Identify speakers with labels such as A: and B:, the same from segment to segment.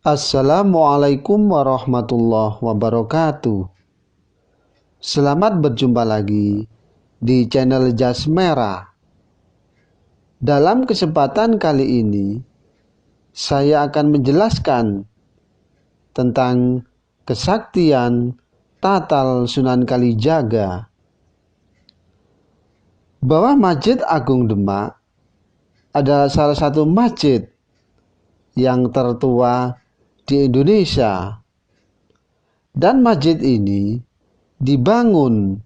A: Assalamualaikum warahmatullahi wabarakatuh. Selamat berjumpa lagi di channel Jas Merah. Dalam kesempatan kali ini, saya akan menjelaskan tentang kesaktian Tatal Sunan Kalijaga. Bahwa Masjid Agung Demak adalah salah satu masjid yang tertua di Indonesia, dan masjid ini dibangun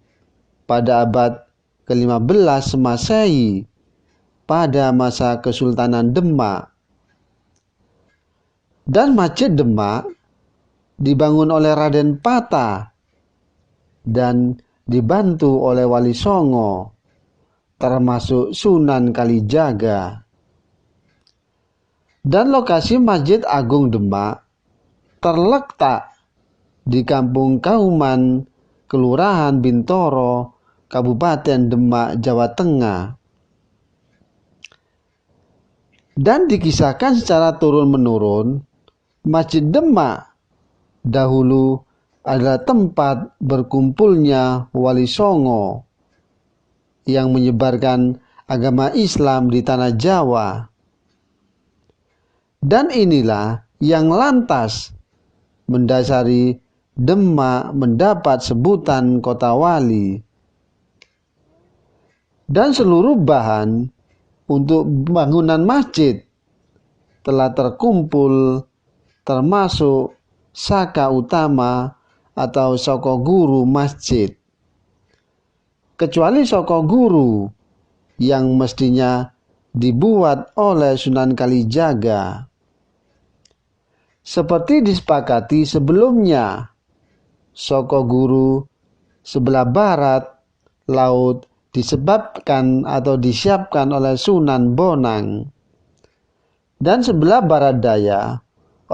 A: pada abad ke-15 Masehi pada masa Kesultanan Demak. Dan Masjid Demak dibangun oleh Raden Pata dan dibantu oleh Wali Songo, termasuk Sunan Kalijaga. Dan lokasi Masjid Agung Demak terletak di Kampung Kauman, Kelurahan Bintoro, Kabupaten Demak, Jawa Tengah. Dan dikisahkan secara turun-menurun, Masjid Demak dahulu adalah tempat berkumpulnya Wali Songo yang menyebarkan agama Islam di tanah Jawa. Dan inilah yang lantas mendasari Demak mendapat sebutan kota wali. Dan seluruh bahan untuk bangunan masjid telah terkumpul, termasuk saka utama atau saka guru masjid. Kecuali saka guru yang mestinya dibuat oleh Sunan Kalijaga. Seperti disepakati sebelumnya, saka guru sebelah barat laut disebabkan atau disiapkan oleh Sunan Bonang, dan sebelah barat daya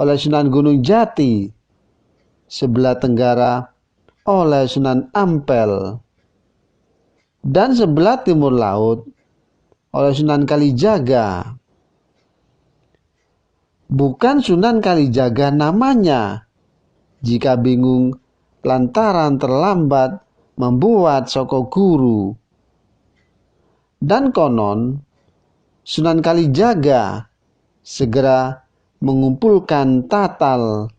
A: oleh Sunan Gunung Jati, sebelah tenggara oleh Sunan Ampel, dan sebelah timur laut oleh Sunan Kalijaga. Bukan Sunan Kalijaga namanya, jika bingung lantaran terlambat membuat saka guru. Dan konon Sunan Kalijaga segera mengumpulkan tatal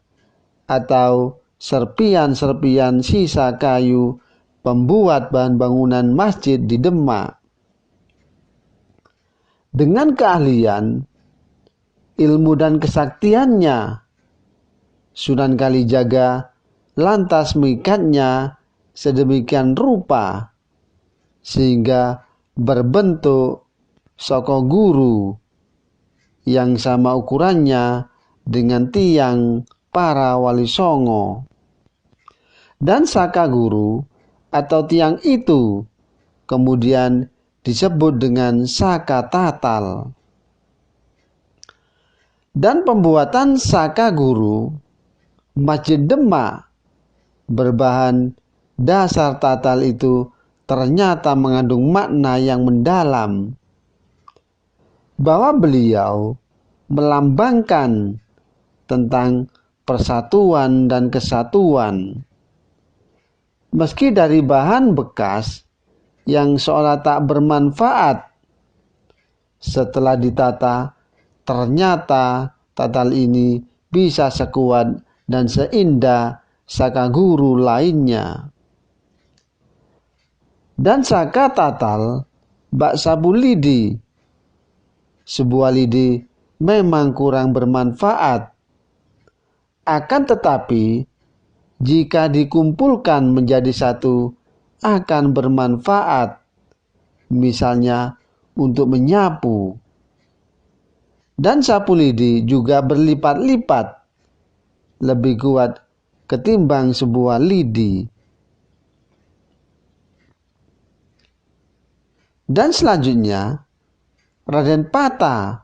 A: atau serpian-serpian sisa kayu pembuat bahan bangunan masjid di Demak. Dengan keahlian, ilmu dan kesaktiannya, Sunan Kalijaga lantas mengikatnya sedemikian rupa sehingga berbentuk saka guru yang sama ukurannya dengan tiang para Wali Songo. Dan saka guru atau tiang itu kemudian disebut dengan saka tatal. Dan pembuatan saka guru Masjid Demak berbahan dasar tatal itu ternyata mengandung makna yang mendalam, bahwa beliau melambangkan tentang persatuan dan kesatuan. Meski dari bahan bekas yang seolah tak bermanfaat, setelah ditata ternyata tatal ini bisa sekuat dan seindah saka guru lainnya. Dan saka tatal bak sabu lidi, sebuah lidi memang kurang bermanfaat. Akan tetapi jika dikumpulkan menjadi satu akan bermanfaat, misalnya untuk menyapu. Dan sapu lidi juga berlipat-lipat, lebih kuat ketimbang sebuah lidi. Dan selanjutnya, Raden Pata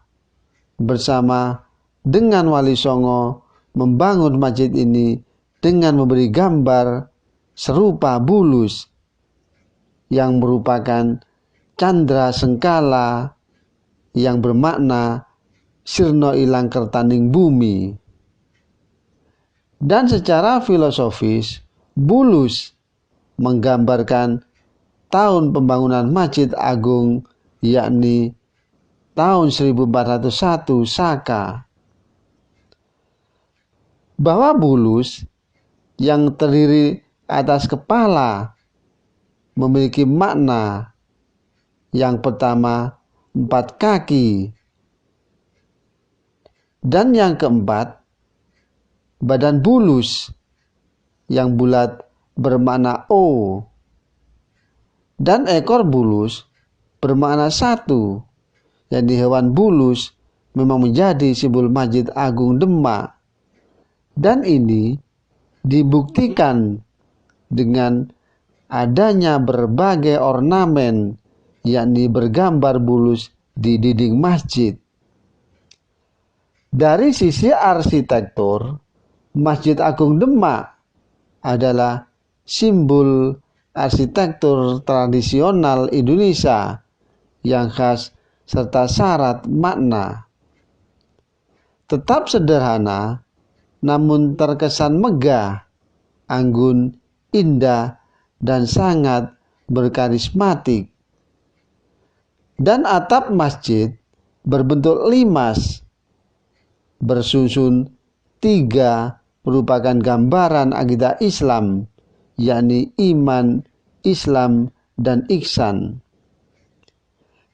A: bersama dengan Wali Songo membangun masjid ini dengan memberi gambar serupa bulus yang merupakan candra sengkala yang bermakna sirna ilang kertaning bumi. Dan secara filosofis, Bulus menggambarkan tahun pembangunan Masjid Agung, yakni tahun 1401 Saka. Bahwa bulus yang terdiri atas kepala memiliki makna yang pertama 4 kaki, dan yang keempat badan bulus yang bulat bermakna O, dan ekor bulus bermakna 1, yakni hewan bulus memang menjadi simbol Masjid Agung Demak. Dan ini dibuktikan dengan adanya berbagai ornamen, yakni bergambar bulus di dinding masjid. Dari sisi arsitektur, Masjid Agung Demak adalah simbol arsitektur tradisional Indonesia yang khas serta syarat makna. Tetap sederhana, namun terkesan megah, anggun, indah, dan sangat berkarismatik. Dan atap masjid berbentuk limas, bersusun 3 merupakan gambaran akidah Islam, yakni iman, Islam, dan ihsan.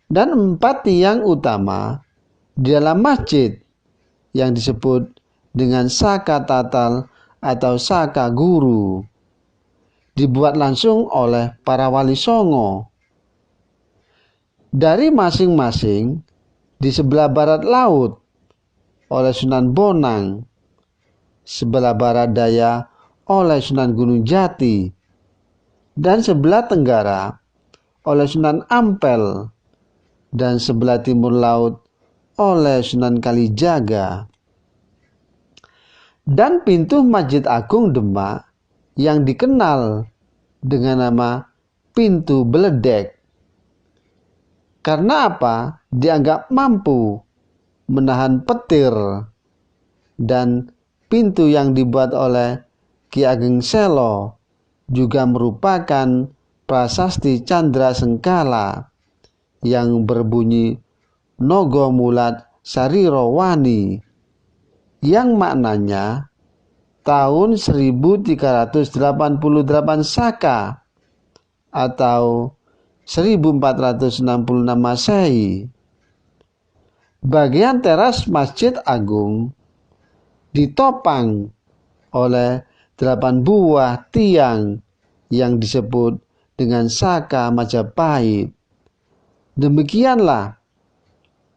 A: Dan 4 tiang utama di dalam masjid yang disebut dengan saka tatal atau saka guru dibuat langsung oleh para wali songo. Dari masing-masing di sebelah barat laut oleh Sunan Bonang, sebelah barat daya oleh Sunan Gunung Jati, dan sebelah tenggara oleh Sunan Ampel, dan sebelah timur laut oleh Sunan Kalijaga. Dan pintu Masjid Agung Demak yang dikenal dengan nama pintu beledek. Karena apa? Dianggap mampu menahan petir. Dan pintu yang dibuat oleh Ki Ageng Selo juga merupakan prasasti Candra Sengkala yang berbunyi Nogo Mulat Sariro Wani, yang maknanya tahun 1388 Saka atau 1466 Masehi. Bagian teras Masjid Agung ditopang oleh 8 buah tiang yang disebut dengan Saka Majapahit. Demikianlah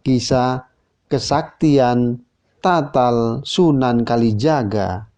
A: kisah kesaktian Tatal Sunan Kalijaga.